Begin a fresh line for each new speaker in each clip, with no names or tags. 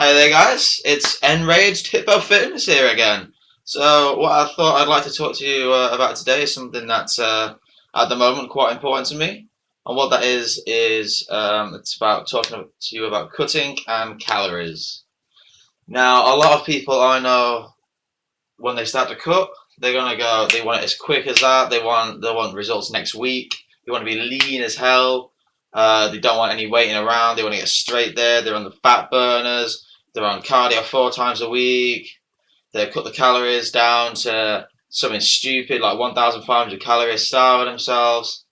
Hey there, guys. It's Enraged Hippo Fitness here again. So, what I thought I'd like to talk to you about today is something that's at the moment quite important to me. And what that is it's about talking to you about cutting and calories. Now, a lot of people I know when they start to cut, they're gonna go. They want it as quick as that. They want results next week. They want to be lean as hell. They don't want any waiting around. They want to get straight there. They're on the fat burners. They're on cardio 4 times a week. They cut the calories down to something stupid like 1,500 calories, starving themselves,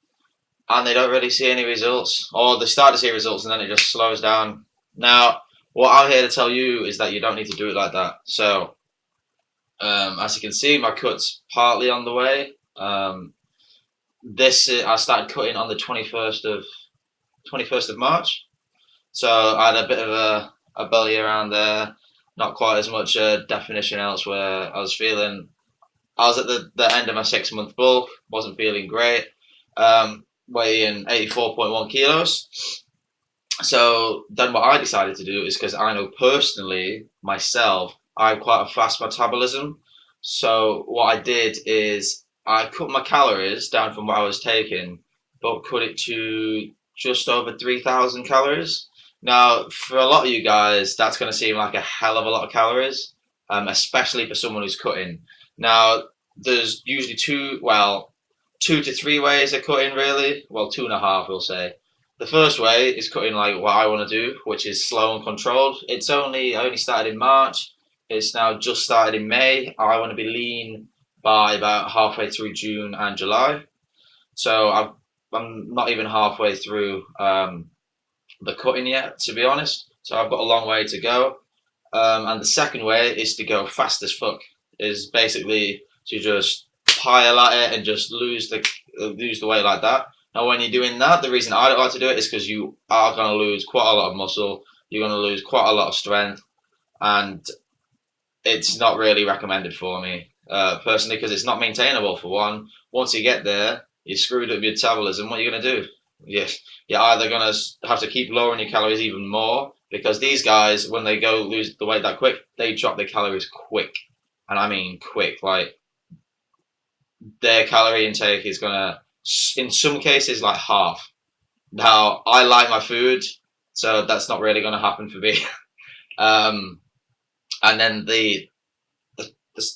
and they don't really see any results, or they start to see results and then it just slows down. Now, what I'm here to tell you is that you don't need to do it like that. So, as you can see, my cut's partly on the way. I started cutting on the 21st of March, so I had a bit of a belly around there, not quite as much definition elsewhere. I was at the end of my 6 month bulk, wasn't feeling great, weighing 84.1 kilos. So then what I decided to do is, because I know personally myself, I have quite a fast metabolism. So what I did is I cut my calories down from what I was taking, but cut it to just over 3,000 calories. Now, for a lot of you guys, that's going to seem like a hell of a lot of calories, especially for someone who's cutting. Now, there's usually two to three ways of cutting, really. Well, two and a half, we'll say. The first way is cutting like what I want to do, which is slow and controlled. I only started in March. It's now just started in May. I want to be lean by about halfway through June and July. So I'm not even halfway through the cutting yet, to be honest. So I've got a long way to go. And the second way is to go fast as fuck. Is basically to just pile at it and just lose the weight like that. Now, when you're doing that, the reason I don't like to do it is because you are going to lose quite a lot of muscle. You're going to lose quite a lot of strength, and it's not really recommended for me personally, because it's not maintainable. For one, once you get there, you're screwed up your metabolism. What are you going to do? You're either going to have to keep lowering your calories even more, because these guys, when they go lose the weight that quick, they drop their calories quick, and I mean quick. Like, their calorie intake is going to, in some cases, like half. Now, I like my food, so that's not really going to happen for me. um, and then the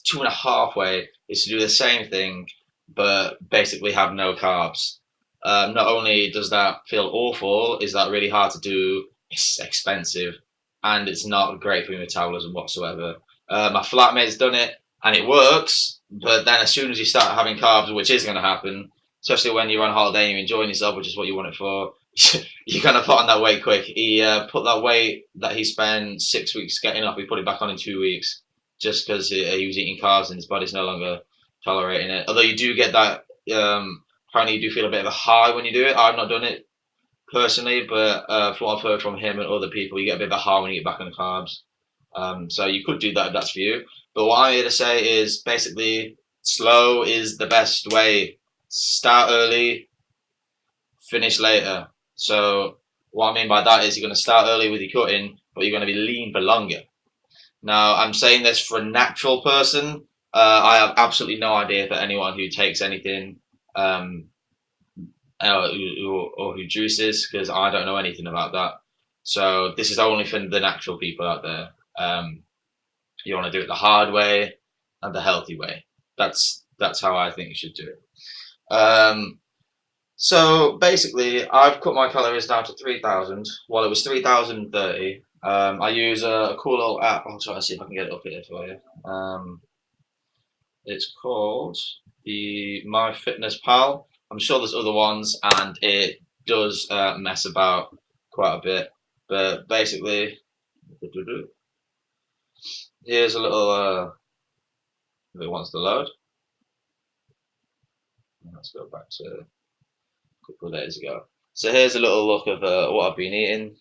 two and a half way is to do the same thing, but basically have no carbs. Not only does that feel awful, is that really hard to do, it's expensive, and it's not great for your metabolism whatsoever. My flatmate's done it, and it works, but then as soon as you start having carbs, which is going to happen, especially when you're on holiday and you're enjoying yourself, which is what you want it for, you're going to put on that weight quick. He put that weight that he spent 6 weeks getting off, he put it back on in 2 weeks, just because he was eating carbs and his body's no longer tolerating it. Although you do get that, apparently you do feel a bit of a high when you do it. I've not done it personally, but from what I've heard from him and other people, you get a bit of a high when you get back on the carbs. So you could do that if that's for you. But what I'm here to say is basically slow is the best way. Start early, finish later. So what I mean by that is you're going to start early with your cutting, but you're going to be lean for longer. Now, I'm saying this for a natural person. I have absolutely no idea for anyone who takes anything um, or who juices, because I don't know anything about that. So this is only for the natural people out there. You want to do it the hard way and the healthy way. That's how I think you should do it. So basically, I've cut my calories down to 3,000. Well, it was 3,030. I use a cool little app. I'll try to see if I can get it up here for you. It's called the MyFitnessPal. I'm sure there's other ones, and it does mess about quite a bit. But basically, here's a little. If it wants to load, let's go back to a couple of days ago. So here's a little look of what I've been eating.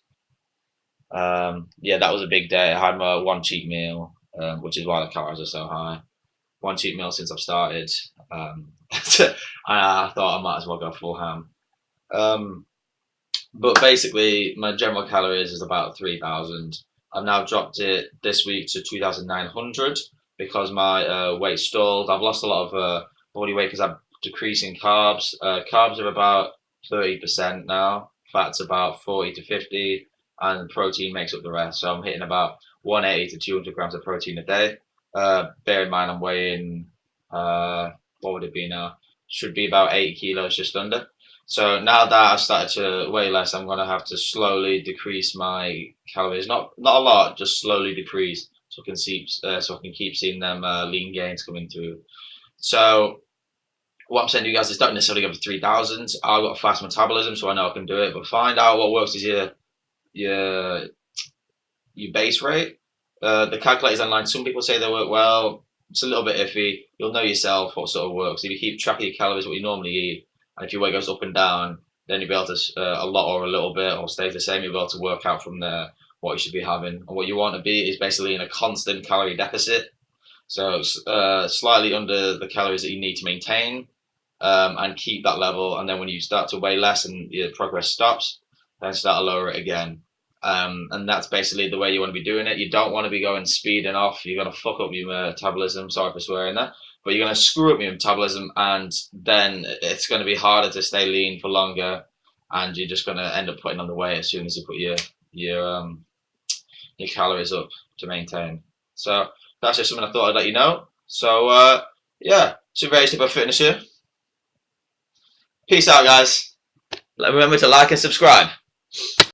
Yeah, that was a big day. I had my one cheat meal, which is why the calories are so high. One cheat meal since I've started. I thought I might as well go full ham. But basically, my general calories is about 3,000. I've now dropped it this week to 2,900 because my weight stalled. I've lost a lot of body weight because I'm decreasing carbs. Carbs are about 30% now, fat's about 40 to 50, and protein makes up the rest. So I'm hitting about 180 to 200 grams of protein a day. Bear in mind, I'm weighing, what would it be now? Should be about 80 kilos, just under. So now that I've started to weigh less, I'm gonna have to slowly decrease my calories. Not a lot, just slowly decrease, so I can keep seeing them lean gains coming through. So what I'm saying to you guys is don't necessarily go for 3,000. I've got a fast metabolism, so I know I can do it. But find out what works is your your base rate. The calculators online, some people say they work well. It's a little bit iffy. You'll know yourself what sort of works. If you keep track of your calories, what you normally eat, and if your weight goes up and down, then you'll be able to a lot or a little bit or stays the same. You'll be able to work out from there what you should be having. And what you want to be is basically in a constant calorie deficit. So slightly under the calories that you need to maintain, and keep that level. And then when you start to weigh less and your progress stops, then start to lower it again. And that's basically the way you want to be doing it. You don't want to be going speeding off. You're going to fuck up your metabolism. Sorry for swearing there. But you're going to screw up your metabolism, and then it's going to be harder to stay lean for longer, and you're just going to end up putting on the weight as soon as you put your calories up to maintain. So that's just something I thought I'd let you know. So yeah, some very simple fitness here. Peace out, guys. Remember to like and subscribe.